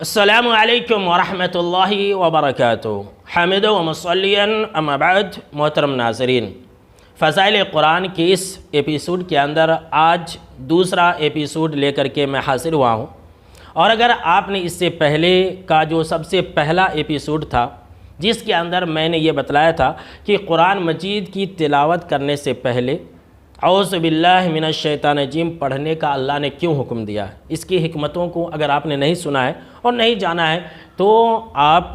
السلام علیکم ورحمۃ اللہ وبرکاتہ۔ حامد و مصلیاً اما بعد، محترم ناظرین، فضائل قرآن کی اس ایپیسوڈ کے اندر آج دوسرا ایپیسوڈ لے کر کے میں حاضر ہوا ہوں، اور اگر آپ نے اس سے پہلے کا جو سب سے پہلا ایپیسوڈ تھا جس کے اندر میں نے یہ بتلایا تھا کہ قرآن مجید کی تلاوت کرنے سے پہلے اعوذ باللہ من الشیطان الرجیم پڑھنے کا اللہ نے کیوں حکم دیا ہے، اس کی حکمتوں کو اگر آپ نے نہیں سنا ہے اور نہیں جانا ہے تو آپ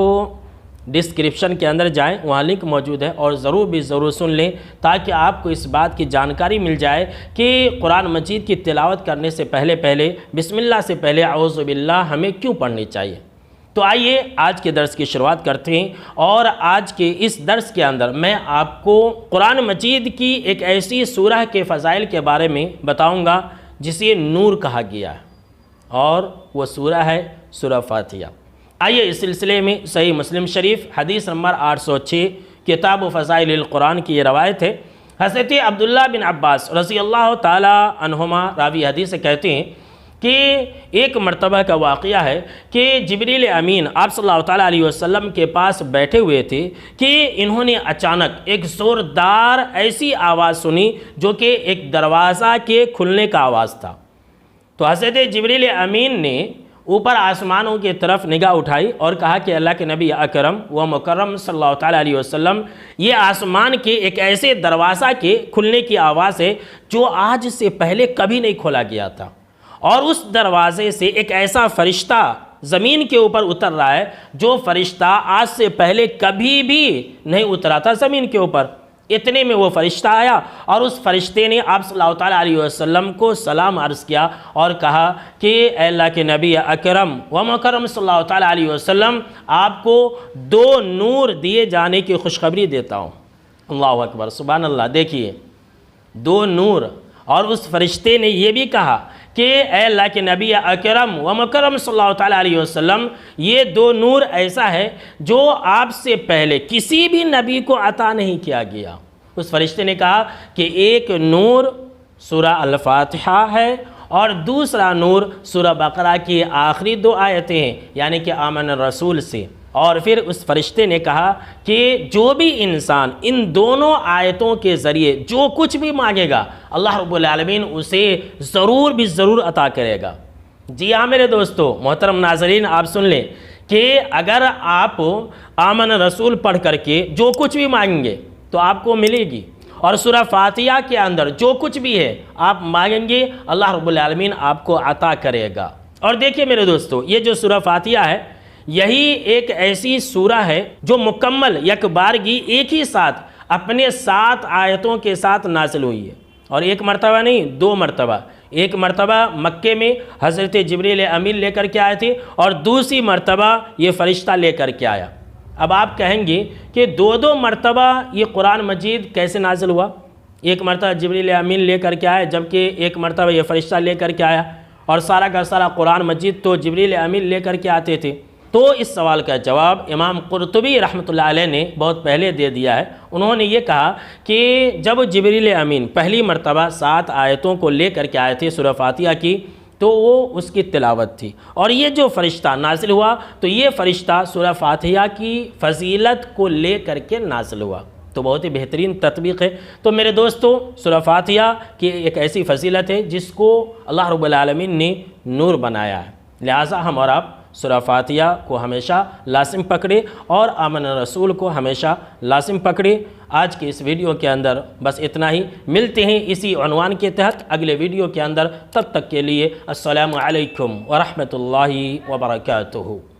ڈسکرپشن کے اندر جائیں، وہاں لنک موجود ہے، اور ضرور سن لیں تاکہ آپ کو اس بات کی جانکاری مل جائے کہ قرآن مجید کی تلاوت کرنے سے پہلے بسم اللہ سے پہلے اعوذ باللہ ہمیں کیوں پڑھنی چاہیے۔ تو آئیے آج کے درس کی شروعات کرتے ہیں، اور آج کے اس درس کے اندر میں آپ کو قرآن مجید کی ایک ایسی سورہ کے فضائل کے بارے میں بتاؤں گا جسے نور کہا گیا ہے، اور وہ سورہ ہے سورہ فاتحہ۔ آئیے اس سلسلے میں صحیح مسلم شریف حدیث نمبر 806 کتاب فضائل القرآن کی یہ روایت ہے۔ حضرت عبداللہ بن عباس رضی اللہ تعالی عنہما راوی حدیث کہتے ہیں کہ ایک مرتبہ کا واقعہ ہے کہ جبریل امین آپ صلی اللہ تعالیٰ علیہ وسلم کے پاس بیٹھے ہوئے تھے کہ انہوں نے اچانک ایک زوردار ایسی آواز سنی جو کہ ایک دروازہ کے کھلنے کا آواز تھا۔ تو حضرت جبریل امین نے اوپر آسمانوں کی طرف نگاہ اٹھائی اور کہا کہ اللہ کے نبی اکرم و مکرم صلی اللہ تعالیٰ علیہ وسلم، یہ آسمان کے ایک ایسے دروازہ کے کھلنے کی آواز ہے جو آج سے پہلے کبھی نہیں کھولا گیا تھا، اور اس دروازے سے ایک ایسا فرشتہ زمین کے اوپر اتر رہا ہے جو فرشتہ آج سے پہلے کبھی بھی نہیں اترا تھا زمین کے اوپر۔ اتنے میں وہ فرشتہ آیا اور اس فرشتے نے آپ صلی اللہ تعالیٰ علیہ وسلم کو سلام عرض کیا اور کہا کہ اے اللہ کے نبی اکرم و مکرم صلی اللہ تعالیٰ علیہ وسلم، آپ کو 2 نور دیے جانے کی خوشخبری دیتا ہوں۔ اللہ اکبر، سبحان اللہ۔ دیکھیے 2 نور، اور اس فرشتے نے یہ بھی کہا کہ اے اللہ کے نبی اکرم و مکرم صلی اللہ تعالیٰ علیہ وسلم، یہ 2 نور ایسا ہے جو آپ سے پہلے کسی بھی نبی کو عطا نہیں کیا گیا۔ اس فرشتے نے کہا کہ ایک نور سورہ الفاتحہ ہے، اور دوسرا نور سورہ بقرہ کی آخری 2 آیتیں ہیں، یعنی کہ آمن الرسول سے۔ اور پھر اس فرشتے نے کہا کہ جو بھی انسان ان دونوں آیتوں کے ذریعے جو کچھ بھی مانگے گا اللہ رب العالمین اسے ضرور عطا کرے گا۔ جی ہاں میرے دوستو، محترم ناظرین، آپ سن لیں کہ اگر آپ آمن رسول پڑھ کر کے جو کچھ بھی مانگیں گے تو آپ کو ملے گی، اور سورہ فاتحہ کے اندر جو کچھ بھی ہے آپ مانگیں گے اللہ رب العالمین آپ کو عطا کرے گا۔ اور دیکھیے میرے دوستو، یہ جو سورہ فاتحہ ہے یہی ایک ایسی سورہ ہے جو مکمل یک بارگی ایک ہی ساتھ اپنے 7 آیتوں کے ساتھ نازل ہوئی ہے، اور ایک مرتبہ نہیں، 2 مرتبہ۔ ایک مرتبہ مکے میں حضرت جبریل امین لے کر کے آئے تھے، اور دوسری مرتبہ یہ فرشتہ لے کر کے آیا۔ اب آپ کہیں گے کہ 2 مرتبہ یہ قرآن مجید کیسے نازل ہوا؟ ایک مرتبہ جبریل امین لے کر کے آئے، جبکہ ایک مرتبہ یہ فرشتہ لے کر کے آیا، اور سارا کا سارا قرآن مجید تو جبریل امین لے کر کے آتے تھے۔ تو اس سوال کا جواب امام قرطبی رحمۃ اللہ علیہ نے بہت پہلے دے دیا ہے۔ انہوں نے یہ کہا کہ جب جبریل امین پہلی مرتبہ 7 آیتوں کو لے کر کے آئے تھے سورہ فاتحہ کی، تو وہ اس کی تلاوت تھی، اور یہ جو فرشتہ نازل ہوا تو یہ فرشتہ سورہ فاتحہ کی فضیلت کو لے کر کے نازل ہوا۔ تو بہت ہی بہترین تطبیق ہے۔ تو میرے دوستو، سورہ فاتحہ کی ایک ایسی فضیلت ہے جس کو اللہ رب العالمین نے نور بنایا ہے، لہٰذا ہم اور آپ سورہ فاتحہ کو ہمیشہ لازم پکڑے اور آمن رسول کو ہمیشہ لازم پکڑے۔ آج کے اس ویڈیو کے اندر بس اتنا ہی، ملتے ہیں اسی عنوان کے تحت اگلے ویڈیو کے اندر، تب تک کے لیے السلام علیکم ورحمۃ اللہ وبرکاتہ۔